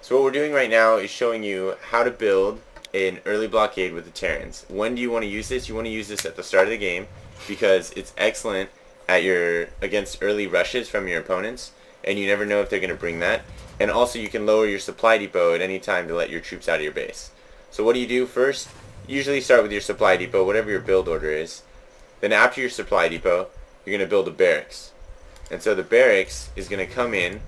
So what we're doing right now is showing you how to build an early blockade with the Terrans. When do you want to use this? You want to use this at the start of the game because it's excellent against early rushes from your opponents, and you never know if they're going to bring that. And also you can lower your supply depot at any time to let your troops out of your base. So what do you do first? Usually start with your supply depot, whatever your build order is. Then after your supply depot, you're going to build a barracks. And so the barracks is going to come in.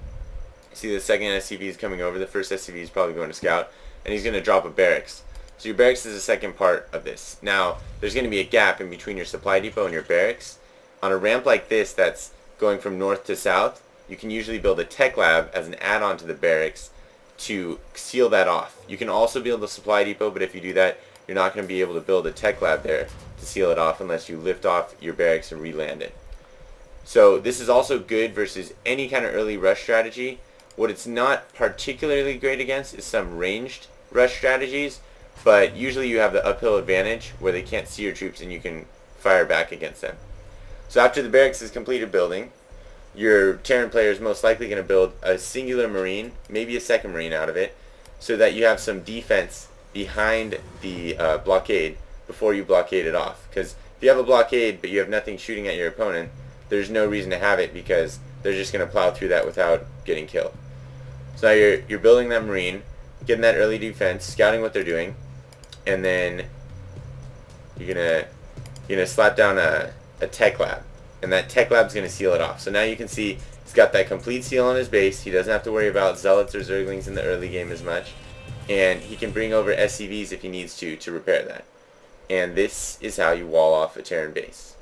See, the second SCV is coming over. The first SCV is probably going to scout, and he's going to drop a barracks. So your barracks is the second part of this. Now, there's going to be a gap in between your supply depot and your barracks. On a ramp like this that's going from north to south, you can usually build a tech lab as an add-on to the barracks to seal that off. You can also build a supply depot, but if you do that, you're not going to be able to build a tech lab there to seal it off unless you lift off your barracks and re-land it. So this is also good versus any kind of early rush strategy. What it's not particularly great against is some ranged rush strategies, but usually you have the uphill advantage where they can't see your troops and you can fire back against them. So after the barracks is completed building, your Terran player is most likely going to build a singular marine, maybe a second marine out of it, so that you have some defense behind the blockade before you blockade it off. Because if you have a blockade but you have nothing shooting at your opponent, there's no reason to have it because they're just going to plow through that without getting killed. So now you're building that marine, getting that early defense, scouting what they're doing, and then you're gonna slap down a tech lab, and that tech lab's gonna seal it off. So now you can see he's got that complete seal on his base. He doesn't have to worry about zealots or zerglings in the early game as much, and he can bring over SCVs if he needs to repair that. And this is how you wall off a Terran base.